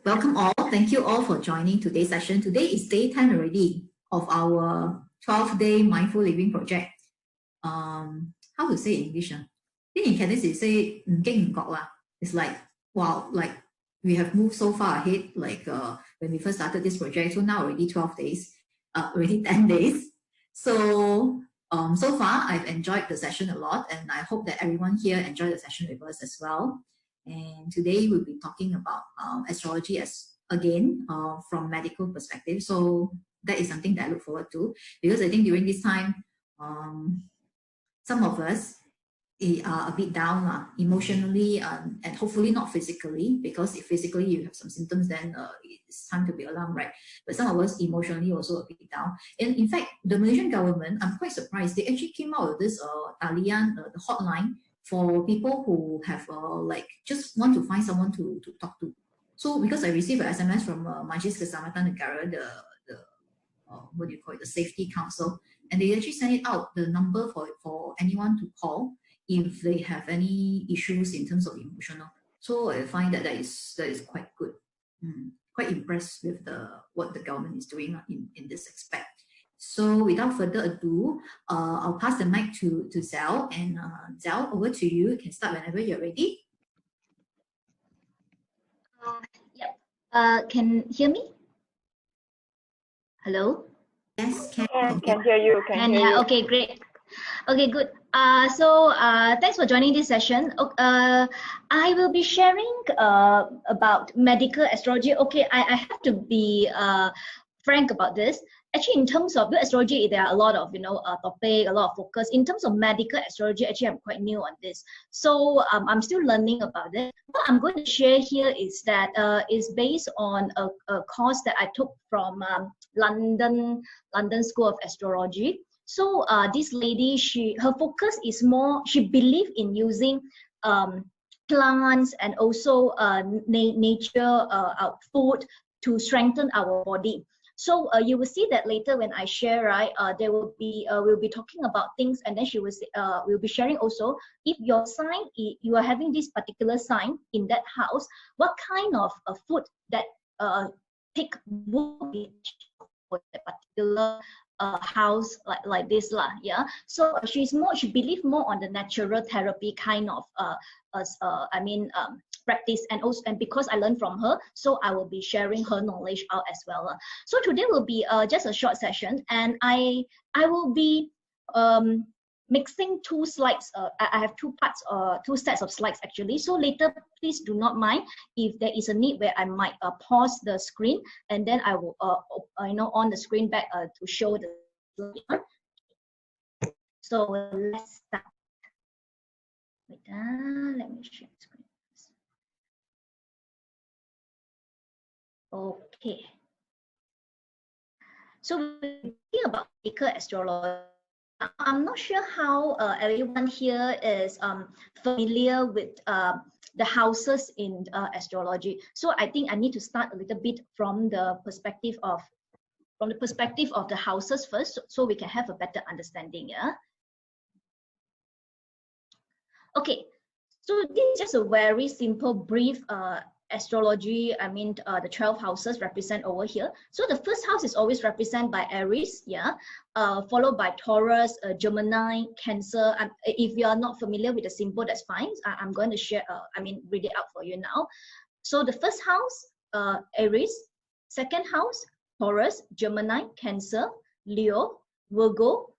welcome all. Thank you all for joining today's session. Today is day 10 already of our 12-day mindful living project. How to say in English? I think in Cantonese they say it's like, wow, like we have moved so far ahead, like when we first started this project. So now already 12 days, already 10 days. So so far I've enjoyed the session a lot, and I hope that everyone here enjoyed the session with us as well. And today we'll be talking about astrology as again from medical perspective. So that is something that I look forward to, because I think during this time, some of us are a bit down emotionally, and hopefully not physically, because if physically you have some symptoms, then it's time to be alarmed, right? But some of us emotionally also a bit down. And in fact, the Malaysian government, I'm quite surprised, they actually came out with this talian, the hotline for people who have like just want to find someone to talk to. So because I received an SMS from Majlis Keselamatan Negara, the what do you call it, the Safety Council, and they actually sent it out, the number for anyone to call if they have any issues in terms of emotional. So I find that that is quite good. Quite impressed with what the government is doing in this aspect. So without further ado, I'll pass the mic to Zell, and Zell, over to you. You can start whenever you're ready. Yep. Can hear me? Hello? Yes, can hear you. Can hear you. Okay, great. Okay, good. So thanks for joining this session. I will be sharing about medical astrology. Okay, I have to be frank about this. Actually, in terms of astrology, there are a lot of topic, a lot of focus. In terms of medical astrology, actually, I'm quite new on this, so I'm still learning about it. What I'm going to share here is that is based on a course that I took from London School of Astrology. So this lady, her focus is more, she believes in using plants and also nature, food to strengthen our body. So you will see that later when I share, right? There will be we'll be talking about things, and then she will say, we'll be sharing also if your sign, you are having this particular sign in that house, what kind of food that take would be for that particular house like this lah, yeah. So she believes more on the natural therapy kind of practice, and also, and because I learned from her, so I will be sharing her knowledge out as well. So today will be just a short session, and I will be mixing two slides. I have two parts, two sets of slides actually. So later, please do not mind if there is a need where I might pause the screen, and then I will on the screen back to show the slide. So let's start. Wait, let me share the screen. Okay. So we're thinking about medical astrology. I'm not sure how everyone here is familiar with the houses in astrology. So I think I need to start a little bit from the perspective of the houses first, so we can have a better understanding. Yeah. Okay. So this is just a very simple, brief astrology. I mean, the 12 houses represent over here. So the first house is always represented by Aries, yeah, followed by Taurus, Gemini, Cancer. If you are not familiar with the symbol, that's fine. I'm going to share, read it out for you now. So the first house, Aries. Second house, Taurus, Gemini, Cancer, Leo, Virgo,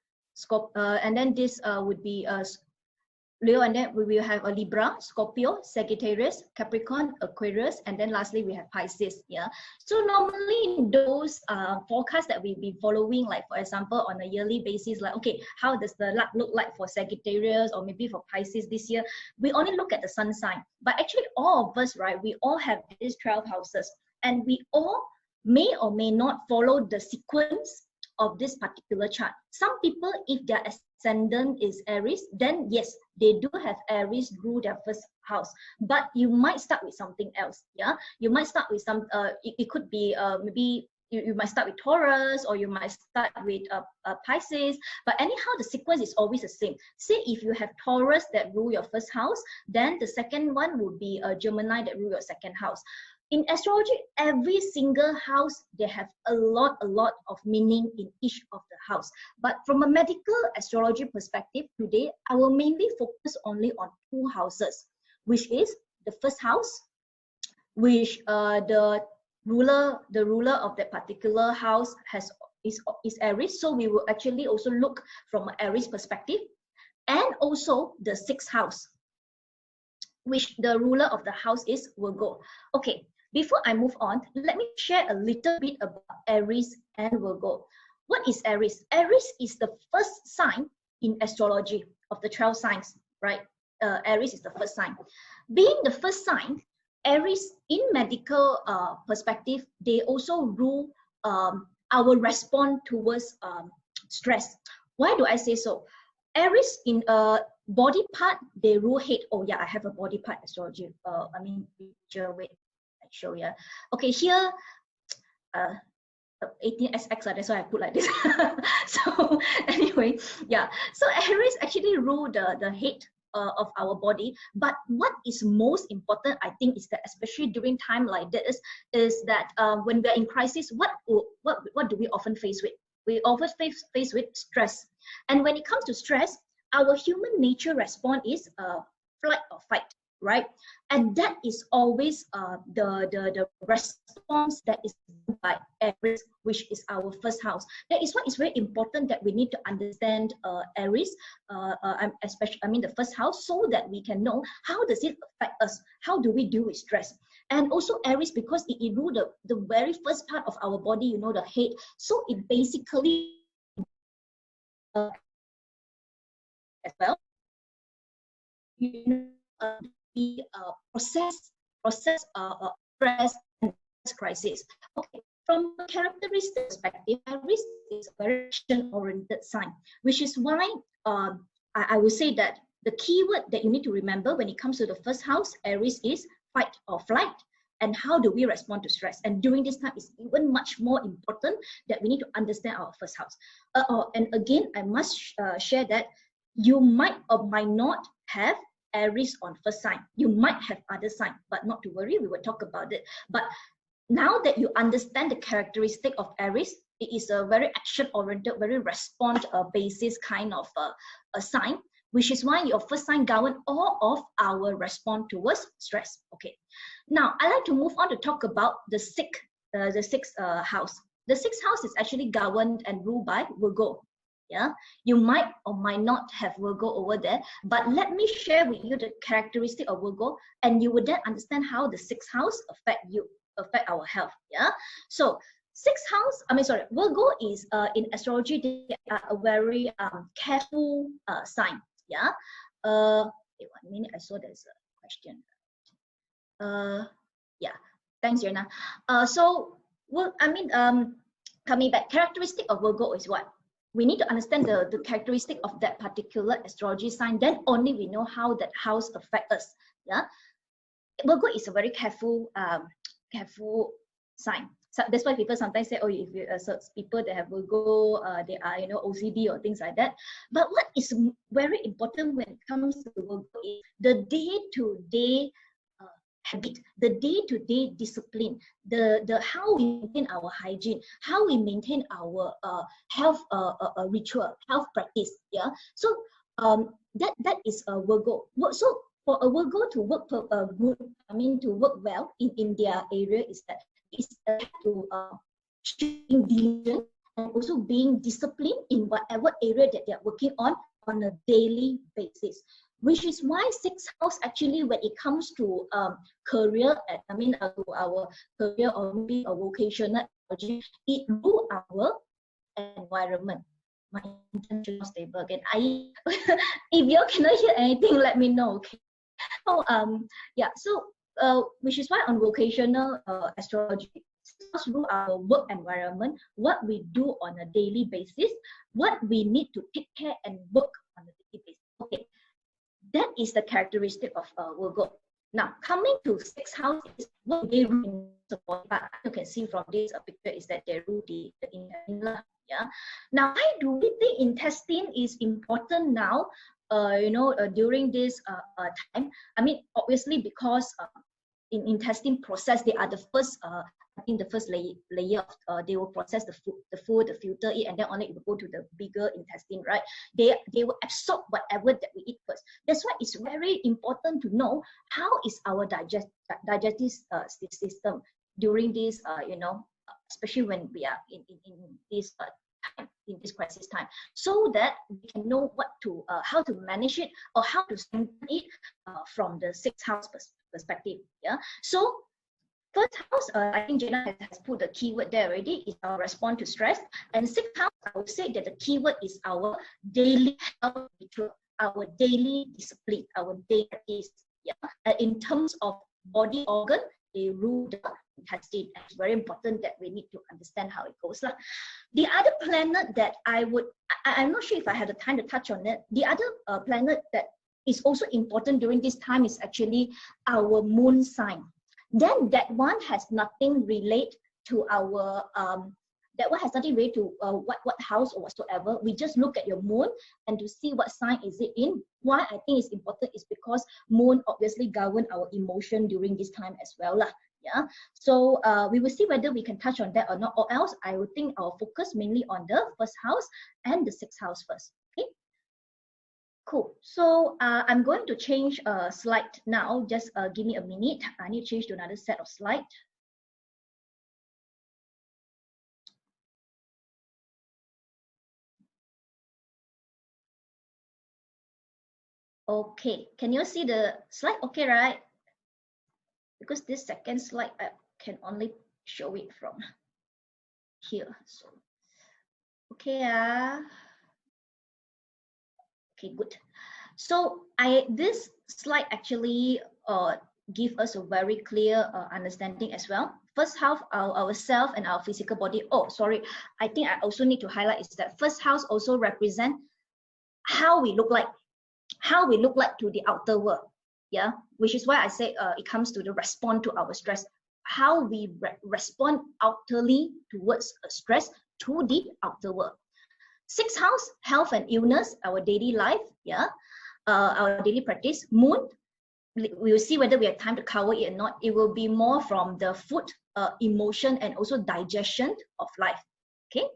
and then this would be Leo, and then we will have a Libra, Scorpio, Sagittarius, Capricorn, Aquarius, and then lastly we have Pisces. Yeah. So normally those forecasts that we've been following, like for example on a yearly basis, like okay, how does the luck look like for Sagittarius or maybe for Pisces this year? We only look at the sun sign, but actually all of us, right? We all have these 12 houses, and we all may or may not follow the sequence of this particular chart. Some people, if their ascendant is Aries, then yes, they do have Aries rule their first house, but you might start with something else. Yeah, you might start with some it could be maybe you might start with Taurus, or you might start with Pisces, but anyhow the sequence is always the same. Say if you have Taurus that rule your first house, then the second one would be Gemini that rule your second house. in astrology, every single house, they have a lot of meaning in each of the house. But from a medical astrology perspective, today, I will mainly focus only on 2 houses, which is the first house, which the ruler of that particular house is Aries. So we will actually also look from an Aries perspective, and also the 6th house, which the ruler of the house is Virgo. Okay, before I move on, let me share a little bit about Aries and Virgo. What is Aries? Aries is the first sign in astrology of the 12 signs, right? Aries is the first sign. Being the first sign, Aries, in medical perspective, they also rule our response towards stress. Why do I say so? Aries in body part, they rule head. Oh yeah, I have a body part astrology. I mean, picture, wait, I show you. Okay, here, 18XX, that's why I put like this. So anyway, yeah. So Aries actually rule the head of our body. But what is most important, I think, is that especially during time like this, is that when we're in crisis, what do we often face with? We often face with stress. And when it comes to stress, our human nature response is flight or fight, right? And that is always the response that is done by Aries, which is our first house. That is why it's very important that we need to understand Aries, especially the first house, so that we can know how does it affect us, how do we deal with stress. And also Aries, because it rule the very first part of our body, you know, the head. So it basically as well, you know, the process stress and crisis. Okay, from a characteristic perspective, Aries is a very action-oriented sign, which is why I would say that the keyword that you need to remember when it comes to the first house, Aries, is fight or flight. And how do we respond to stress? And during this time, it's even much more important that we need to understand our first house. And again, I must share that you might or might not have Aries on first sign. You might have other sign, but not to worry, we will talk about it. But now that you understand the characteristic of Aries, it is a very action-oriented, very response-basis kind of a sign, which is why your first sign govern all of our response towards stress. Okay. Now, I like to move on to talk about the sixth house. The 6th house is actually governed and ruled by Virgo. Yeah, you might or might not have Virgo over there, but let me share with you the characteristic of Virgo, and you would then understand how the 6th house affect our health. Yeah, so 6th house, Virgo is in astrology, they are a very careful sign. Yeah, wait 1 minute, I saw there's a question. Yeah, thanks, Jana. Coming back, characteristic of Virgo is what? We need to understand the characteristic of that particular astrology sign, then only we know how that house affect us. Yeah, Virgo is a very careful sign. So that's why people sometimes say, oh, if you people that have Virgo, they are, you know, OCD or things like that. But what is very important when it comes to Virgo is the day-to-day habit, the day-to-day discipline, the how we maintain our hygiene, how we maintain our health ritual, health practice. Yeah, so that is a Virgo. So for a Virgo to work to work well in their area is that it's to being diligent and also being disciplined in whatever area that they're working on a daily basis. Which is why 6th house actually, when it comes to career, our career or maybe a vocational energy, it rules our environment. My internet is not stable again. If you cannot hear anything, let me know. Okay. So yeah. So which is why on vocational astrology, 6th house rule our work environment, what we do on a daily basis, what we need to take care and work on a daily basis. Okay. That is the characteristic of Virgo. Now, coming to 6th house is what they rule in the body part. You can see from this picture is that they rule the inner. Yeah. Now, why do we think intestine is important now? During this time. I mean, obviously because in intestine process, they are the first, I think the first layer of, they will process the food, the filter it, and then only it will go to the bigger intestine, right? They will absorb whatever that we eat first. That's why it's very important to know how is our digestive system during this, you know, especially when we are in this time, in this crisis time, so that we can know what to how to manage it or how to strengthen it from the sixth house perspective. Yeah. So first house, I think Jenna has put the keyword there already, is our response to stress. And sixth house, I would say that the keyword is our daily health ritual, our daily discipline, our daily practice. Yeah. In terms of body organ, they rule the intestine. It's very important that we need to understand how it goes. The other planet that I'm not sure if I have the time to touch on it. The other planet that is also important during this time is actually our moon sign. Then that one has nothing relate to our that one has nothing relate to what house or whatsoever. We just look at your moon and to see what sign is it in. Why I think it's important is because moon obviously govern our emotion during this time as well lah. Yeah. So we will see whether we can touch on that or not, or else I would think I'll focus mainly on the first house and the sixth house first. Okay. Cool. So I'm going to change a slide now. Just give me a minute. I need to change to another set of slide. Okay, can you see the slide? Okay, right? Because this second slide, I can only show it from here. So, okay, okay, good. So this slide actually give us a very clear understanding as well. First house, ourself and our physical body. Oh, sorry. I think I also need to highlight is that first house also represent how we look like. How we look like to the outer world, yeah, which is why I say it comes to the respond to our stress, how we respond outwardly towards stress to the outer world. Sixth house, health and illness, our daily life, yeah, our daily practice. Moon, we will see whether we have time to cover it or not. It will be more from the food, emotion, and also digestion of life. Okay.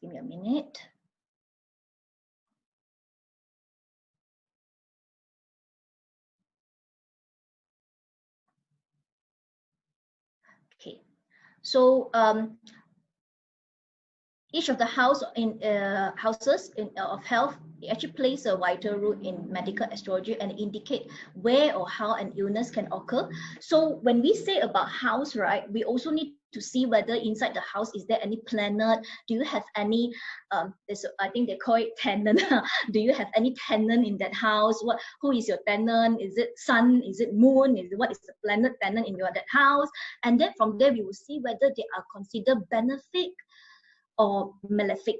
Give me a minute. Okay, so each of the houses of health, it actually plays a vital role in medical astrology and indicate where or how an illness can occur. So when we say about house, right, we also need to see whether inside the house is there any planet. Do you have any I think they call it tenant. Do you have any tenant in that house? Who is your tenant? Is it sun? Is it moon? What is the planet tenant in that house? And then from there we will see whether they are considered benefic or malefic.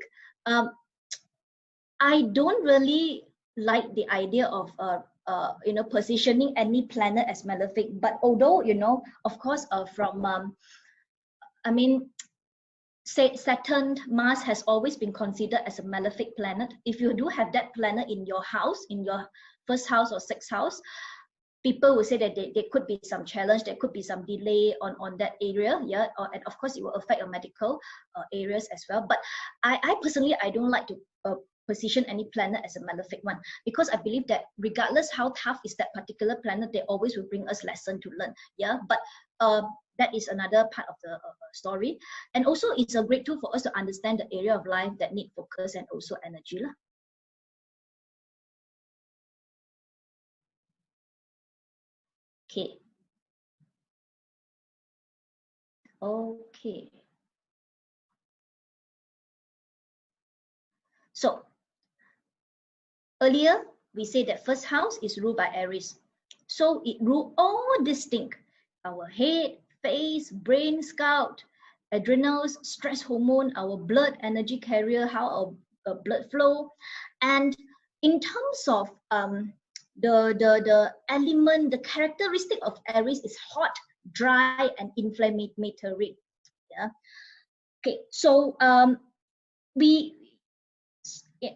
I don't really like the idea of positioning any planet as malefic, but although of course from I mean, say Saturn, Mars has always been considered as a malefic planet. If you do have that planet in your house, in your first house or sixth house, people will say that there could be some challenge, there could be some delay on that area, yeah, and of course it will affect your medical areas as well. But I personally, I don't like to position any planet as a malefic one, because I believe that regardless how tough is that particular planet, they always will bring us lesson to learn, yeah. But that is another part of the story. And also it's a great tool for us to understand the area of life that need focus and also energy lah. Okay. Okay. So earlier we said that first house is ruled by Aries. So it rules all these things: our head, face, brain, scalp, adrenals, stress hormone, our blood energy carrier, how our blood flow. And in terms of the element, the characteristic of Aries is hot, dry, and inflammatory. Yeah. Okay. So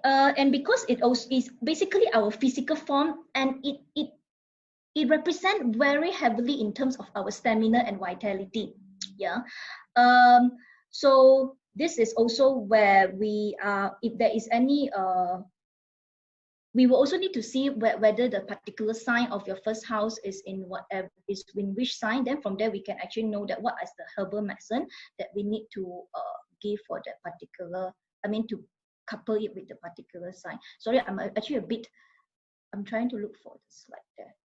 And because it also is basically our physical form, and it represents very heavily in terms of our stamina and vitality. Yeah. So this is also where we if there is any we will also need to see whether the particular sign of your first house is in which sign. Then from there we can actually know that what is the herbal medicine that we need to give for that particular, to couple it with the particular sign. Sorry, I'm actually I'm trying to look for the slide there.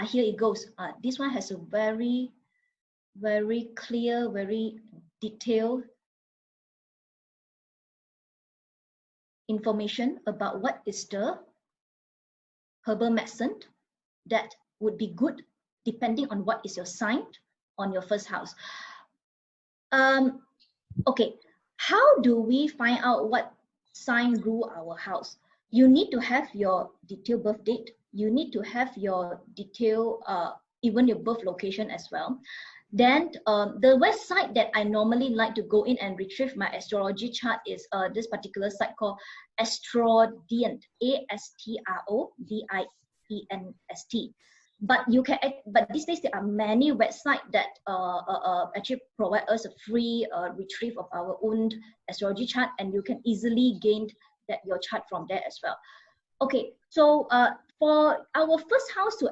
Here it goes. This one has a very, very clear, very detailed information about what is the herbal medicine that would be good depending on what is your sign on your first house. Okay, how do we find out what sign rule our house? You need to have your detailed birth date. You need to have your detailed, even your birth location as well. Then the website that I normally like to go in and retrieve my astrology chart is this particular site called Astrodienst, ASTRODIENST. But these days there are many websites that actually provide us a free retrieve of our own astrology chart, and you can easily gain your chart from there as well. Okay, so for our first house to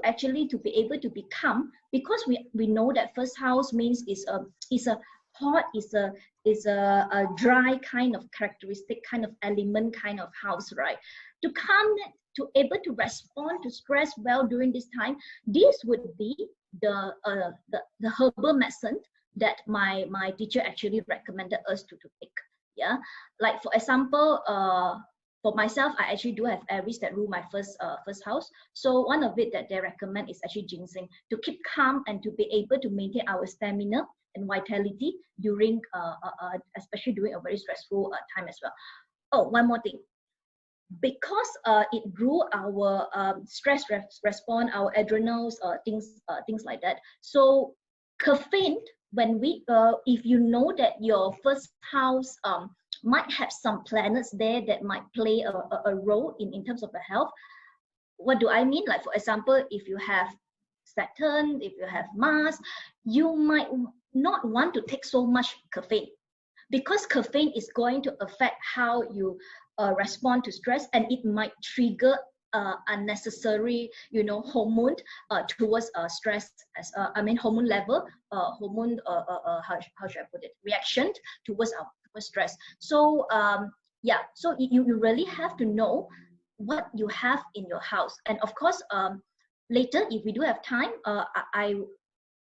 be able to become, because we know that first house means is a hot, is a dry kind of characteristic, kind of element kind of house, right? To come to able to respond to stress well during this time, this would be the herbal medicine that my teacher actually recommended us to take. Yeah, like for example, for myself, I actually do have Aries that rule my first house. So one of it that they recommend is actually ginseng to keep calm and to be able to maintain our stamina and vitality during, especially during a very stressful time as well. Oh, one more thing. Because it grew our stress response, our adrenals, things like that. So caffeine, when we if you know that your first house might have some planets there that might play a role in terms of the health. What do I mean? Like for example, if you have Saturn, if you have Mars, you might not want to take so much caffeine, because caffeine is going to affect how you respond to stress, and it might trigger unnecessary, hormone towards stress, as hormone level, hormone how should I put it, reaction towards our stress. So yeah, so you really have to know what you have in your house. And of course, later, if we do have time,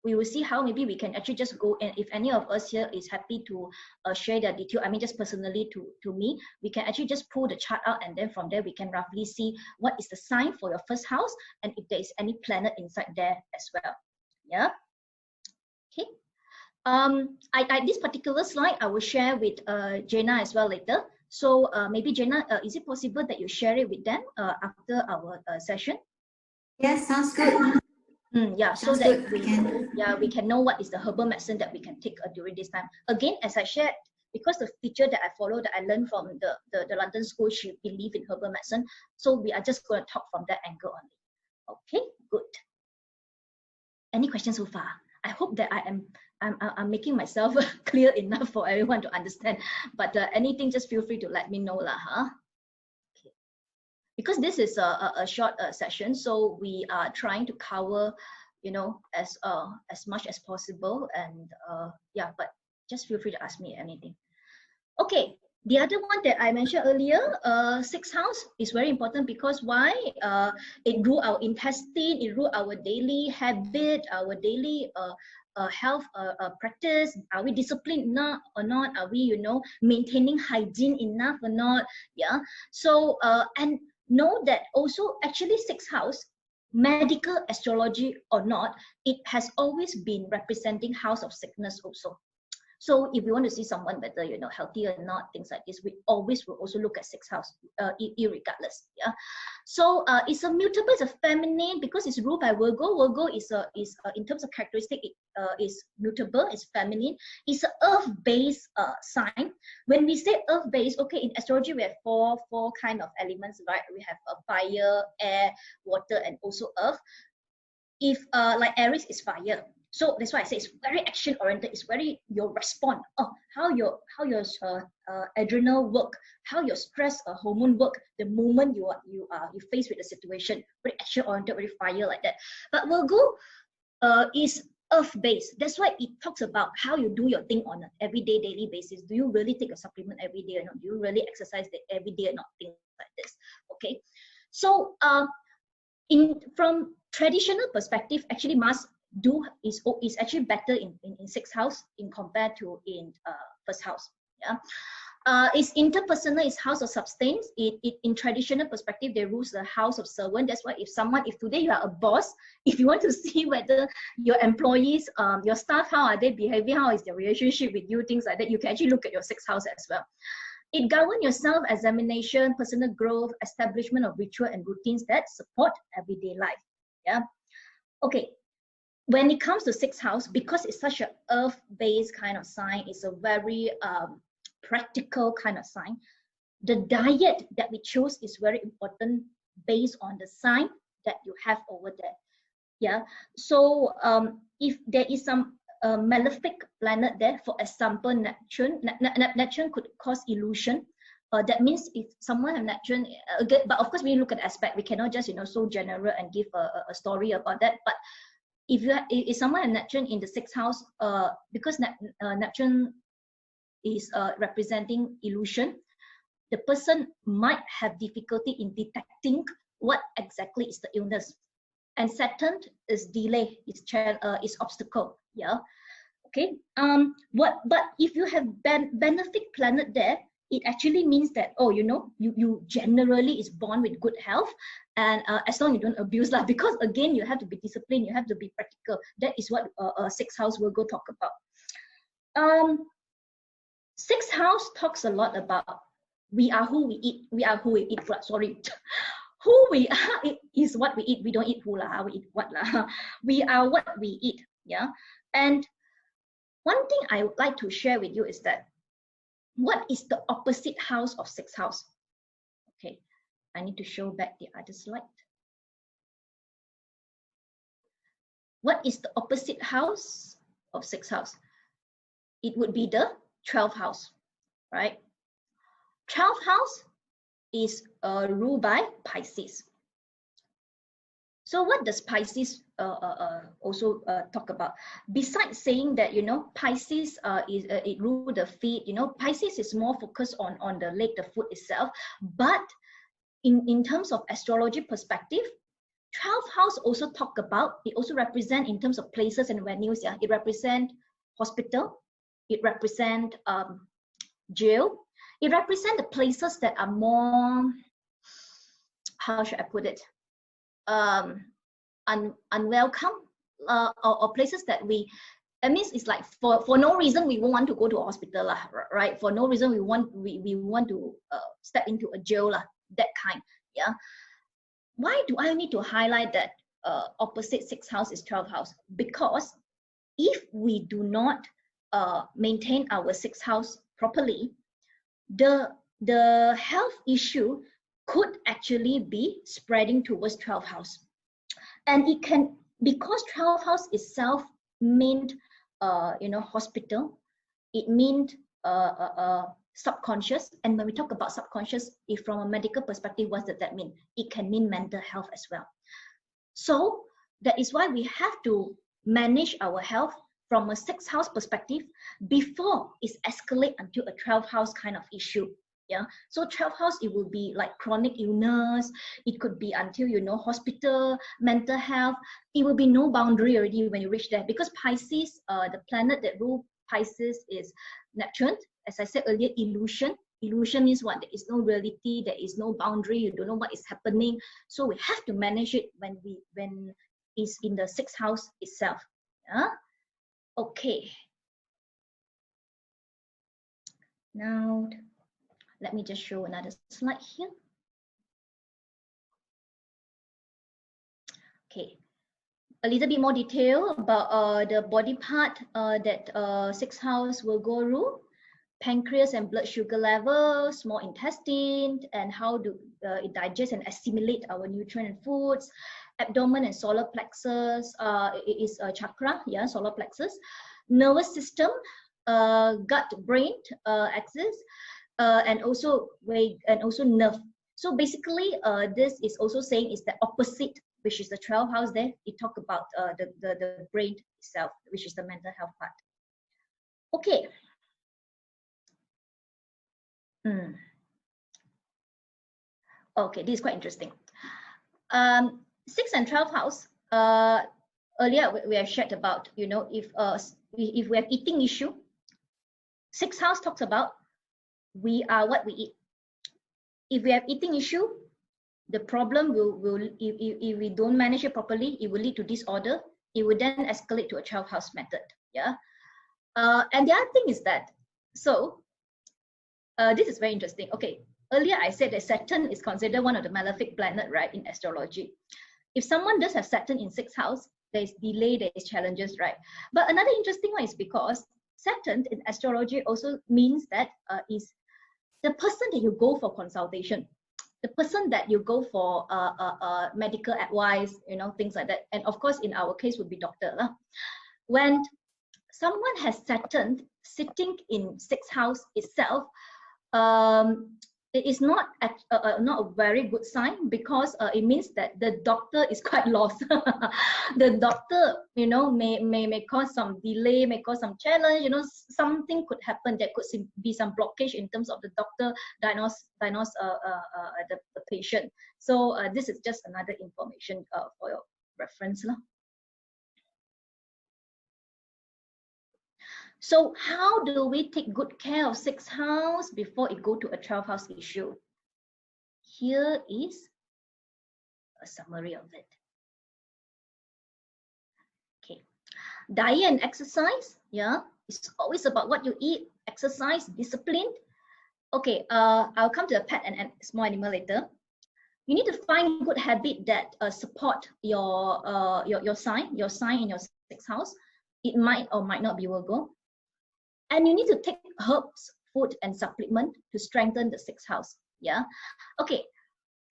we will see how maybe we can actually just go, and if any of us here is happy to share their detail, just personally to me, we can actually just pull the chart out, and then from there we can roughly see what is the sign for your first house and if there is any planet inside there as well. Yeah. Okay. This particular slide I will share with Jenna as well later. So maybe Jenna, is it possible that you share it with them after our session? Yes, sounds good. Yeah, so that we can know what is the herbal medicine that we can take during this time. Again, as I shared, because the teacher that I follow, that I learned from the London school, she believed in herbal medicine. So we are just going to talk from that angle only. Okay, good. Any questions so far? I hope that I'm making myself clear enough for everyone to understand. But anything, just feel free to let me know lah, huh? Okay. Because this is a short session, so we are trying to cover, as much as possible. And yeah, but just feel free to ask me anything. Okay. The other one that I mentioned earlier, sixth house is very important, because why? It rule our intestine, it rule our daily habit, our daily health practice. Are we disciplined enough or not? Are we, maintaining hygiene enough or not? Yeah. So and know that also actually sixth house, medical astrology or not, it has always been representing house of sickness also. So if we want to see someone whether healthy or not, things like this, we always will also look at sixth house, irregardless. Yeah. So it's a mutable, it's a feminine because it's ruled by Virgo. Virgo is in terms of characteristic, it is mutable, it's feminine. It's an earth-based sign. When we say earth-based, okay, in astrology we have four kind of elements, right? We have fire, air, water, and also earth. If like Aries is fire, so that's why I say it's very action oriented. It's very your response. Oh, how your adrenal work, how your stress hormone work. The moment you face with the situation, very action oriented, very fire like that. But Virgo is earth based. That's why it talks about how you do your thing on an everyday, daily basis. Do you really take a supplement every day or not? Do you really exercise every day or not? Things like this. Okay, so from traditional perspective, actually Mars is actually better in sixth house in compared to in first house. Yeah, it's interpersonal, is house of substance. In traditional perspective, they rules the house of servant. That's why if today you are a boss, if you want to see whether your employees, your staff, how are they behaving, how is their relationship with you, things like that, you can actually look at your sixth house as well. It governs your self-examination, personal growth, establishment of ritual and routines that support everyday life. Yeah. Okay. When it comes to sixth house, because it's such an earth-based kind of sign, it's a very practical kind of sign. The diet that we choose is very important based on the sign that you have over there. Yeah. So if there is some malefic planet there, for example, Neptune. Neptune could cause illusion. That means if someone has Neptune, but of course we look at the aspect. We cannot just so general and give a story about that. But if someone has Neptune in the sixth house, because Neptune is representing illusion, the person might have difficulty in detecting what exactly is the illness. And Saturn is delay, is obstacle. Yeah. Okay. But if you have benefic planet there, it actually means that, oh, you generally is born with good health, and as long as you don't abuse that, because again you have to be disciplined, you have to be practical. That is what sixth house will go talk about. Sixth house talks a lot about we are who we eat. We are who we eat. Sorry. Who we are is what we eat. We don't eat who lah, we eat what lah. We are what we eat. Yeah. And one thing I would like to share with you is that what is the opposite house of sixth house? Okay, I need to show back the other slide. What is the opposite house of sixth house? It would be the 12th house, right? 12th house is ruled by Pisces. So what does Pisces also talk about? Besides saying that, Pisces it rule the feet, Pisces is more focused on the leg, the foot itself. But in terms of astrology perspective, 12th house also talk about, it also represent in terms of places and venues. Yeah, it represent hospital, it represent jail, it represent the places that are more, how should I put it? Unwelcome, or places that that means it's like for no reason we won't want to go to a hospital lah, right? For no reason we want to step into a jail lah, that kind. Yeah. Why do I need to highlight that opposite sixth house is 12th house? Because if we do not maintain our sixth house properly, the health issue could actually be spreading towards 12th house. And it can, because 12th house itself meant, hospital, it meant subconscious. And when we talk about subconscious, if from a medical perspective, what does that mean? It can mean mental health as well. So that is why we have to manage our health from a sixth house perspective before it's escalate until a 12th house kind of issue. Yeah, so 12th house, it will be like chronic illness. It could be until, hospital, mental health. It will be no boundary already when you reach there, because Pisces, the planet that rule Pisces is Neptune. As I said earlier, illusion. Illusion means what? There is no reality, there is no boundary, you don't know what is happening. So we have to manage it when it's in the sixth house itself. Yeah. Okay. Now, let me just show another slide here. Okay, a little bit more detail about the body part that sixth house will go through: pancreas and blood sugar level, small intestine, and how do it digest and assimilate our nutrient and foods. Abdomen and solar plexus is a chakra, yeah, solar plexus. Nervous system, gut, brain axis, and also nerve. So basically, this is also saying is the opposite, which is the 12th house. There, it talk about the brain itself, which is the mental health part. Okay. Okay, this is quite interesting. 6th and 12th house. Earlier we have shared about, you know, if we have eating issue, 6th house talks about we are what we eat. If we have eating issue, the problem will if we don't manage it properly, it will lead to disorder. It will then escalate to a 12th house method. Yeah. And the other thing is that, so this is very interesting. Okay, earlier I said that Saturn is considered one of the malefic planet, right, in astrology. If someone does have Saturn in 6th house, there is delay, there is challenges, right? But another interesting one is because Saturn in astrology also means that is the person that you go for consultation, the person that you go for medical advice, you know, things like that. And of course, in our case, would be doctor. When someone has Saturn sitting in 6th house itself, it is not a very good sign, because it means that the doctor is quite lost. The doctor, you know, may cause some delay, may cause some challenge. You know, something could happen. There could be some blockage in terms of the doctor diagnose the patient. So this is just another information for your reference. So how do we take good care of 6th house before it go to a 12th house issue? Here is a summary of it. Okay, diet and exercise. Yeah, it's always about what you eat, exercise, discipline. Okay, I'll come to the pet and small animal later. You need to find good habit that support your sign in your 6th house. It might or might not be Virgo. And you need to take herbs, food, and supplement to strengthen the 6th house. Yeah. Okay.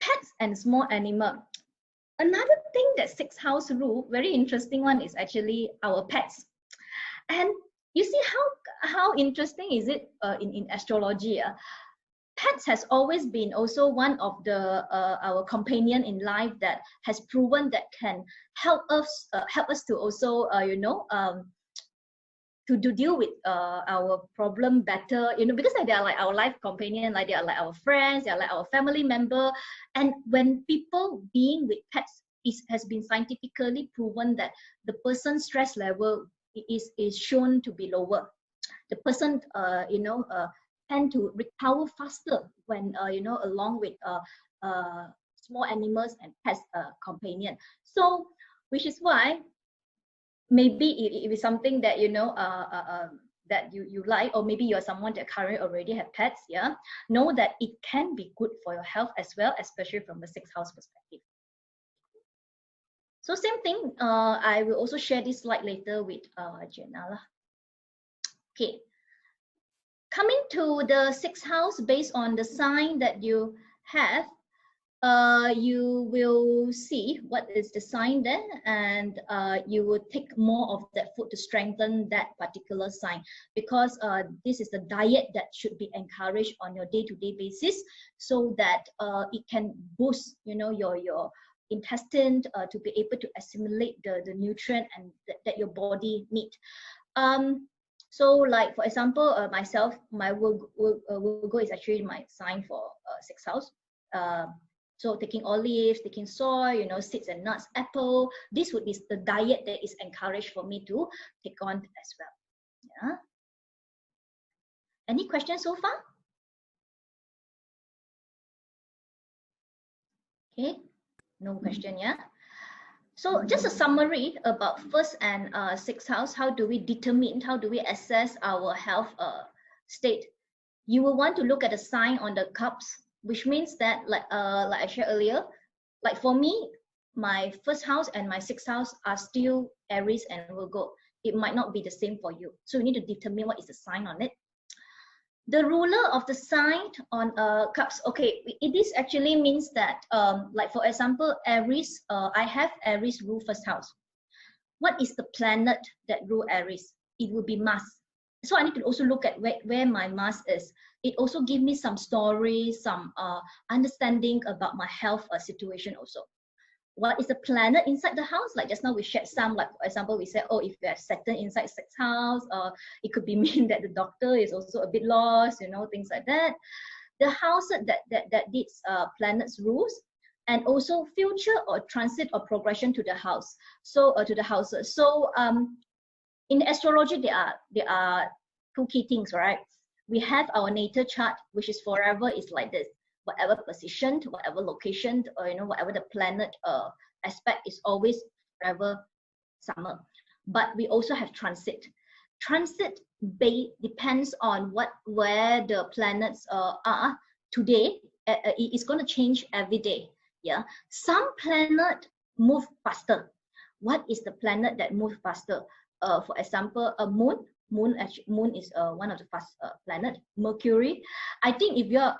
Pets and small animal. Another thing that 6th house rule, very interesting one, is actually our pets. And you see how interesting is it in astrology? Pets has always been also one of the our companion in life that has proven that can help us to also you know, to deal with our problem better, you know, because like they are like our life companion, like they are like our friends, they are like our family member. And when people being with pets, has been scientifically proven that the person's stress level is shown to be lower. The person you know, tend to recover faster when you know, along with small animals and pets companion. So which is why maybe if it's something that, you know, that you like, or maybe you're someone that currently already have pets, yeah, know that it can be good for your health as well, especially from the 6th house perspective. So same thing, I will also share this slide later with Jenna. Okay, coming to the 6th house, based on the sign that you have, you will see what is the sign there, and you will take more of that food to strengthen that particular sign, because this is the diet that should be encouraged on your day-to-day basis, so that it can boost, you know, your intestine to be able to assimilate the nutrient and that your body need. So like for example, myself, my Virgo is actually my sign for 6th house. So taking olives, taking soy, you know, seeds and nuts, apple. This would be the diet that is encouraged for me to take on as well. Yeah. Any questions so far? Okay, no question. Yeah. So just a summary about 1st and 6th house. How do we determine? How do we assess our health state? You will want to look at the sign on the cups, which means that like I shared earlier, like for me, my first house and my sixth house are still Aries and Virgo, it might not be the same for you. So you need to determine what is the sign on it. The ruler of the sign on cups, okay, this actually means that, like for example, Aries, I have Aries rule first house. What is the planet that rule Aries? It will be Mars. So I need to also look at where my Mars is. It also gives me some stories, some understanding about my health situation also. What is the planet inside the house? Like just now we shared some, like for example, we said, oh, if you have Saturn inside sixth house, it could be mean that the doctor is also a bit lost, you know, things like that. The house that these planets rules, and also future or transit or progression to the house. So to the houses. So in astrology, there are two key things, right? We have our natal chart, which is forever is like this. Whatever position, whatever location, or you know, whatever the planet aspect is always forever summer. But we also have transit. Transit depends on where the planets are today. It's going to change every day. Yeah, some planet move faster. What is the planet that moves faster? For example, a moon. Moon is one of the fast planet. Mercury. I think if you're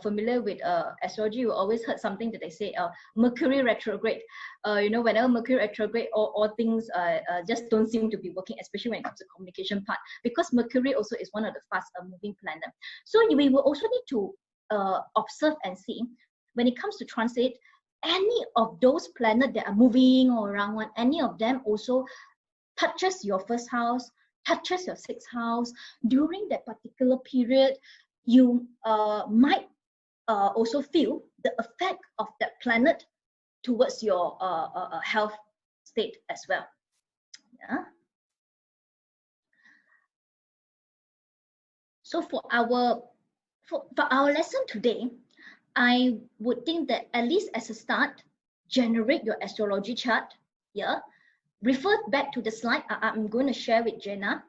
familiar with astrology, you always heard something that they say Mercury retrograde. You know, whenever Mercury retrograde, all things just don't seem to be working, especially when it comes to communication part, because Mercury also is one of the fast moving planet. So we will also need to observe and see when it comes to transit, any of those planets that are moving around, any of them also touches your first house, touches your sixth house. During that particular period, you might also feel the effect of that planet towards your health state as well. Yeah. So for our lesson today, I would think that at least as a start, generate your astrology chart. Yeah. Refer back to the slide I'm going to share with Jenna.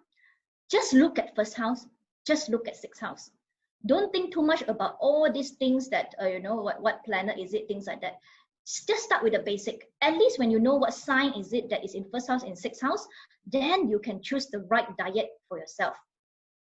Just look at first house. Just look at sixth house. Don't think too much about all these things that, you know, what planet is it, things like that. Just start with the basic. At least when you know what sign is it that is in first house, in sixth house, then you can choose the right diet for yourself.